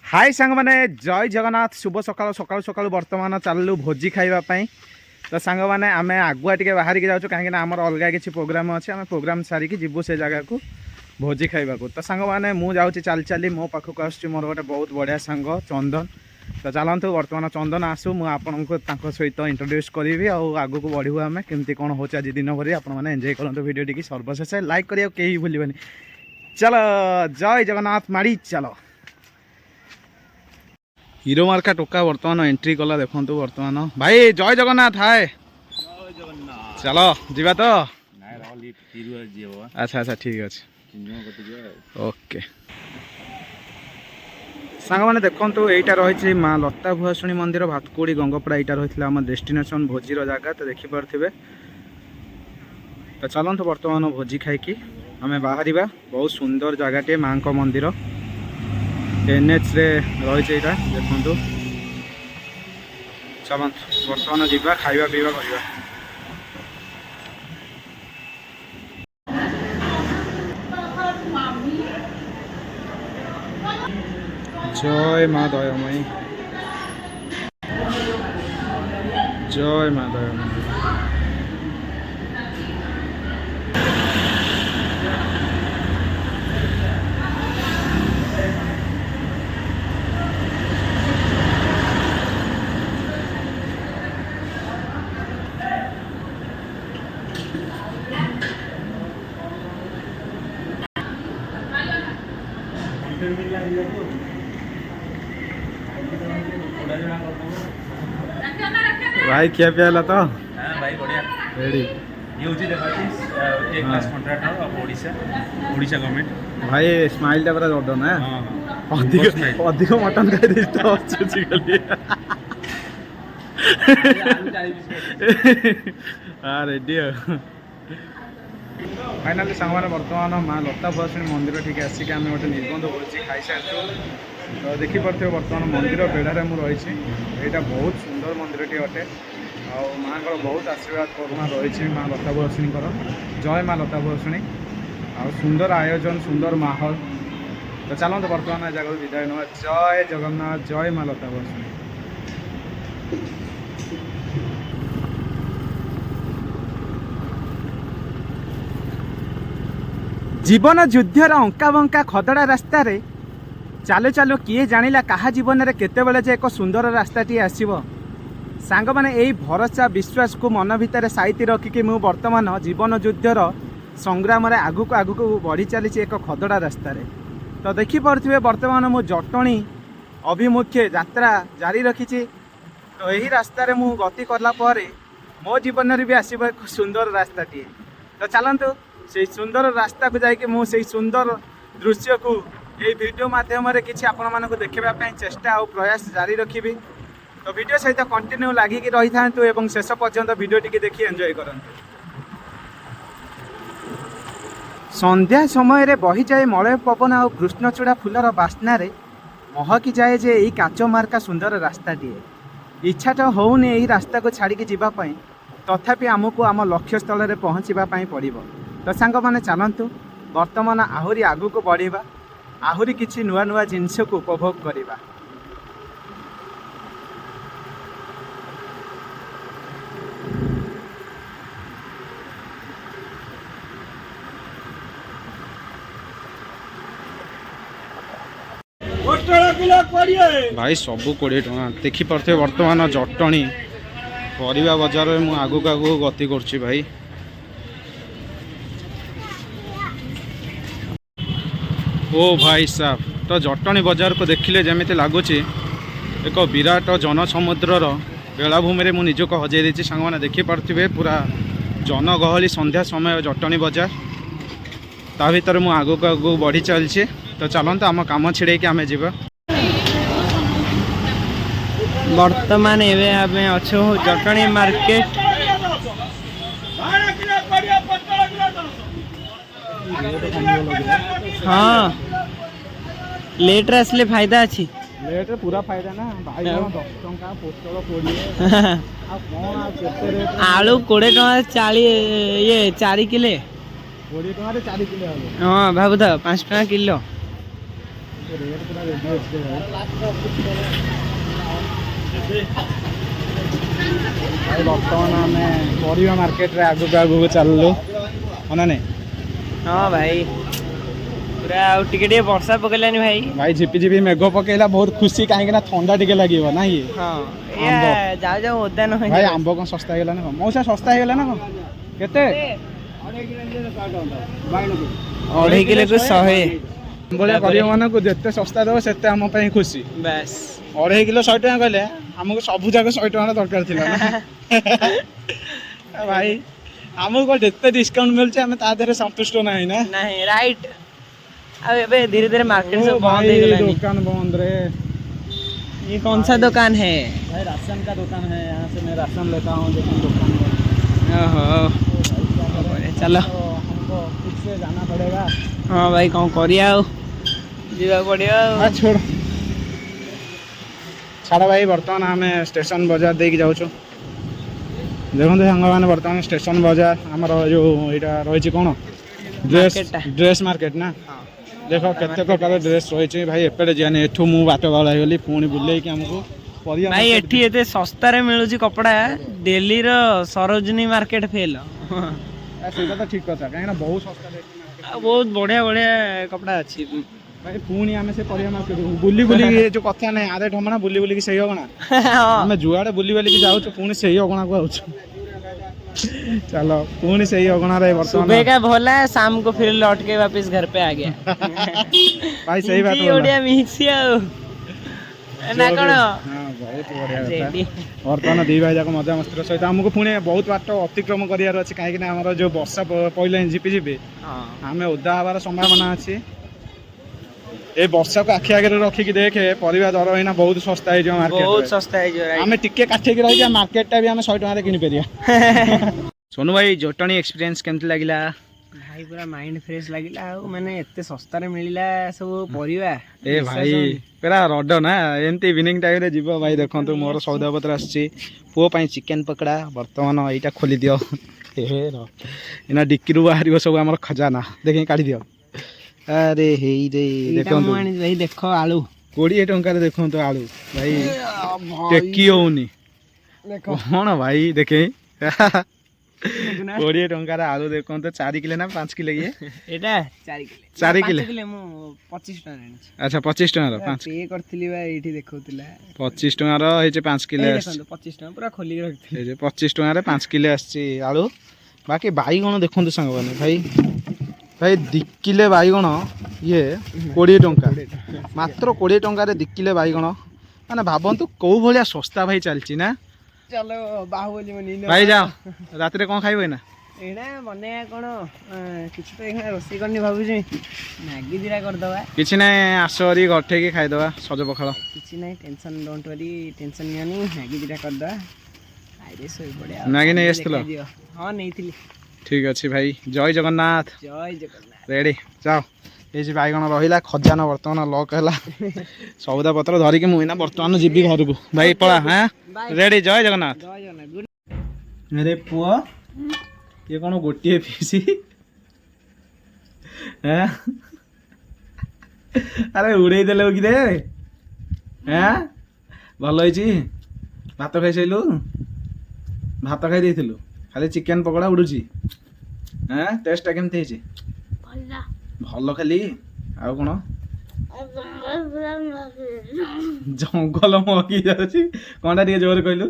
हाय सांग मैंने जय जगन्नाथ शुभ सकाल सकाल सकाल बर्तमान चलू भोजी खावाई तो सांग मैंने आम आगुआ टे बाहर जाऊँ कहीं आमर अलग किसी प्रोग्राम अच्छे आम प्रोग्राम सारिकी जीवु से जगह को भोजी खावा तो सांग मैंने मुझे चली चली मो पाखक आस मोर गोटे बहुत बढ़िया सांग चंदन तो चलतु बर्तमान चंदन आसू मुझे सहित इंट्रोड्यूस करी आग को बढ़ू आम केमती कौन हो आज दिन भर आपने एंजय करूँ वीडियो टी सर्वशेष लाइक करिए कहीं भूलबे चलो जय जगन्नाथ माड़ी चलो हीरो मार्का टोका बर्तमान एंट्री कला देखु बर्तमान भाई जय जगन्नाथ हाय चलो जीवा तो अच्छा अच्छा ठीक अच्छे ओके सांग मैंने देखो यहीटा रही माँ लता भुआसुणी मंदिर भातकुड़ी गंगपड़ा यहाँ रही आम डेस्टिनेशन भोजीर जगह तो देखिपे तो चलतु बर्तमान भोजी खाई आम बाहर बहुत सुंदर जगह माँ का मंदिर एनएच रे रही देखु चलतु बर्तमान जावा खाଇବା पीवा करवा जय माँ दयामयी जय माँ दयामयी भाई क्या पिया तो भाई बढ़िया रेडी ये होची देखा एक class contract of Odisha Odisha government भाई स्माइल टा पूरा जोरदार ना हां अधिक अधिक मटन खाई दिस तो अच्छी खाली हां रेडी फाइनाली सांगने बर्तमान माँ लता भुआसुणी मंदिर ठीक आसिक आम गोटे निर्बंध भोजी खाई सारी तो देखिपे बर्तमान मंदिर बेढ़ारे मुझे यहाँ बहुत सुंदर मंदिर अटे आ माँ बहुत आशीर्वाद करुणा रही माँ लता भुआसुणी जय माँ लता भुआसुणी आ सुंदर आयोजन सुंदर माहौल तो चलते बर्तमान जगह विदाय ना जय जगन्नाथ जय माँ लता भुआसुणी जीवन युद्धर अंका बंका खदड़ा रास्ता रे चालू चालू किए जानिला कहा जीवन में केतेबेले जे एक सुंदर रास्ताटी आसीबो सांग माने एई भरोसा विश्वास को मन भितर साइति रखिकी मु वर्तमान जीवन युद्धर संग्राम रे आगु बढ़ी चली एक खदड़ा रास्ता रे तो देखि पड़थिबे वर्तमान मु जटणी अभिमुखे यात्रा जारी रखिछि तो यही रास्ता रे मु गति करला परे मो जीवन रे भी आसीबो एक सुंदर रास्ताटी तो चलंतु से सुंदर रास्ता को जाकि मु से सुंदर दृश्य को ये वीडियो माध्यम किसी आपण मानक देखा चेष्टा और प्रयास जारी रखी तो वीडियो सहित कंटिन्यू लगिकी रही था एवं शेष पर्यंत वीडियो टी देखी एंजॉय करंतु संध्या समय रे बही जाए मलय पवन और कृष्णचूड़ा फूलर बास्ना रे महकी जाए जे यही काच मार्का सुंदर रास्ताटी इच्छा तो होनी यही रास्ता को छाड़ी जावाई तथापि आमको आम लक्ष्य स्थल में पहुँचापी पड़ो तो सांग मैंने चलतु वर्तमान आहरी आगू को बढ़ा आहरी किसी नुआ नुआ जिनस को उपभोग करवा भाई सबू 20 टଙ୍କା देखिपे बर्तमान जटणी परिवा बजार में आगू आगू गति कर भाई ओ भाई साहब तो जटणी बजार को देखिले जमी लगुच एक विराट जनसमुद्रर बेलाभूमि में निजक हजे देती सांग मैंने देखिपे पूरा जनगहली संध्या समय जटणी बजार ता भर मुझे आगू आगू बढ़ी चलती तो चलते आम कम छिड़े आम जा वर्तमान एवं अच्छे जटणी मार्केट हाँ लेट आसले फायदा अच्छी लेट पूरा फायदा ना भाई 10 टଙ୍କା पोटल 20 आलू 20 टଙ୍କା 40 ये 4 किले 20 ଟଙ୍କାରେ 4 କିଲୋ ହବ। हाँ भाବୁ था 5 टଙ୍କା किलो रेट पूरा रेडी अच्छे भाई बर्तमान आम परिवा मार्केट रे आगु आगु चललु ना नहीं हाँ भाई पूरा टिके वर्षा पकेलानी भाई भाई झिपी झिपी मेघ पकेला बहुत खुशी कहीं ठंडा टिके लगे ना ये हाँ जाओ जाओ ओदा न भाई आंब कौन सस्ता है ना मौसा सस्ता है ना कौन केते 2.5 किलो को 100 भलिया गरीब मान को जिते सस्ता देव से आम खुशी बस 2.5 किलो 100 टका कहले आमको सबू जाक 100 टका दरकार था भाई आमको जिते डिस्काउंट मिलছে आम तादरे संतुष्ट नहीं ना नहीं राइट अब अबे धीरे धीरे मार्केट सब बंद हो गया दुकान बंद रे ये कौन सा दुकान है भाई राशन का दुकान है यहाँ से मैं राशन लेता हूँ लेकिन दुकान में ओहो चलो तो हमको खुद से जाना पड़ेगा हाँ भाई कौन करिया जीवा पड़िया छोड़ छाड़ भाई बर्तमान आम स्टेशन बाजार देख जाऊँ देखो सांग मैंने बर्तमान स्टेशन बाजार आमर जो यहाँ रही कौन ड्रेस ड्रेस मार्केट ना देख केते प्रकार ड्रेस रही भाई एपटे जाने एठू मु बाट गला गली पुणी बुले आमको भाई एठी एते सस्ता रे मिलुची कपड़ा दिल्ली रो सरोजनी मार्केट फेल सेटा तो ठीक कथा कहीं बहुत सस्ता रेट बहुत बढ़िया बढ़िया कपड़ा अच्छी भाई पुणी आम से परिया मार्केट बुली बुली जो कथा नहीं आधे ठमना बुली बुली सही अगणा आम जुआड़े बुली बुलिकी जाऊँ पुणी सही अगणा को आउछ चलो पुणी सही अगणा रे वर्तमान सुबह का भोला शाम को फिर लौट के वापस घर पे आ गया भाई सही बात बोला ओडिया मिक्सिया ना कौन हां बहुत बढ़िया वर्तमान दी भाई जाक मजा मस्ती सहित आमको पुणी बहुत बाट अतिक्रम करार अच्छे कहीं आम जो वर्षा पड़े झिपी झिपी आम ओदा हबार संभावना अच्छी ए वर्षा को आखि आगे रखिकी देखे परिवा दर है बहुत सस्ता है मार्केट बहुत सस्ता है आम टिके काठिकी रही मार्केट भी आम 100 टका किनी परिया सोनू भाई जटणी एक्सपीरियंस केमती लगिला भाई पूरा माइंड फ्रेश लगिला माने एते सस्ता रे मिलिला सब परिवा ए भाई पूरा रड ना एमती इवनिंग टाइम रे जीव भाई देखंतु मोर सौदा पत्र आछि पुओ पई चिकन पकड़ा वर्तमान एटा खोली दियो हे रो इना डिक्की रु बाहरिबो सब हमर खजाना देखि काढी दियो अरे हे रे देखंतु भाई देखो आलू 20 टंका रे देखंतु आलू भाई टेकी होनी देखो कोन भाई देखे 20 टंका आलू देखंतु 4 किलो ना 5 किलो ये एटा 4 किलो मु 25 टका रेंज अच्छा 25 टका रो 5 पे करथिली बा एठी देखौतिला 25 टका रो हे 5 किलो देखंतु 25 टका पूरा खोली रखथि हे 25 टका रे 5 किलो आछि आलू बाकी बाईगण देखंतु संग बने भाई भाई 2 किलो बाईगण ये 20 टंका मात्र 20 टंका रे 2 किलो बाईगण माने भाबंतु कौ भलिया सस्ता भाई चलची ना चलो बाहुबली मनी भाई जाओ रात रे कोन खाइबे ना एना मने कोन किछ तो एखना रोसी करनी भाबु छी मैगी दिरा कर दवा किछ नै आसरी गठे के खाइ दवा सज पखाଳ किछ नै टेंशन डोंट वरी टेंशन नियनी मैगी दिरा कर दवा आइरे सोई पड़े मैगी नै आस्तलो हां नैथिली ठीक अछि भाई जय जगन्नाथ रेडी जाओ ये जी बाईगण रहा खजाना बर्तमान लक है सौदा पत्र धरिकी मुझे बर्तमान जीवी घर को भाई पला हाँ रेडी जय जगन्नाथ मेरे पुआ ये कौन गोटे पीसी अरे उड़े देले कि हाँ भल भात खाई सारू भात खाई देलु खाली चिकेन पकोड़ा उड़ुची हाँ टेस्ट केमती भल खाली आउ कौन जंगल महकी जाऊँ कौनटा टे जोर कहलु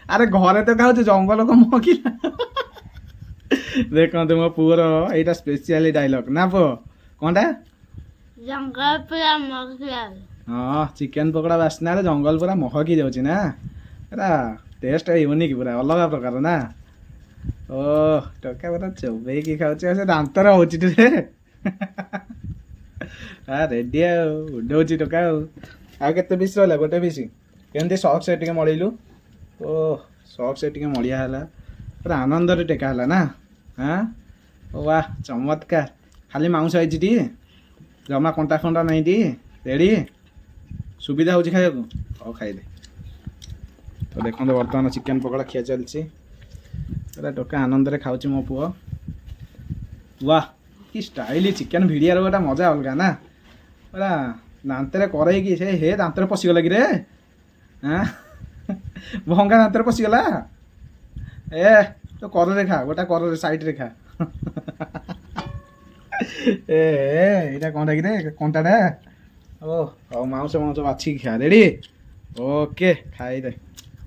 अरे घरे तो खाऊ जंगल को महकिला देखो मो पुअर यहाँ स्पेशल डायलॉग ना पु कौनटा हाँ चिकेन पकोड़ा बास्ना जंगल पूरा महकी जाऊँ ना पूरा टेस्ट यूनिक पूरा अलग प्रकार ना ओ टका पूरा चोबेकी खाऊ से दांतर हो रेडी उड़ौची टका आते पीस रहा गोटे पीस केमती सॉक्स टे मलू ओ सॉक्स टे मलिया है पूरा आनंद टेका है ना हाँ वाह चमत्कार खाली माउस आई टी जमा कंटा खंटा नहीं टी रेडी सुविधा हो खाया हौ खाइदे तो देखो बर्तमान चिकेन पकोड़ा खिया चलती पूरा टका आनंद रे खाऊँ मो पुआ वाह କି ଷ୍ଟାଇଲି ଚିକେନ୍ ଭିଡ଼ିଆର ଗୋଟେ ମଜା ଅଲଗା ନା ପୁରା ଦାନ୍ତରେ କରେଇକି ସେ ହେ ଦାନ୍ତରେ ପଶିଗଲା କି ରେ ଆଁ ଭଙ୍ଗା ଦାନ୍ତରେ ପଶିଗଲା ଏ ତ କରରେ ଖା ଗୋଟା କରରେ ସାଇଡ଼ରେ ଖା ଏଇଟା କ'ଣଟା କିରେ କଣ୍ଟାଟା ଓ ହଉ ମାଉଁସ ବାଛିକି ଖା ରେଡ଼ି ଓକେ ଖାଇଦେ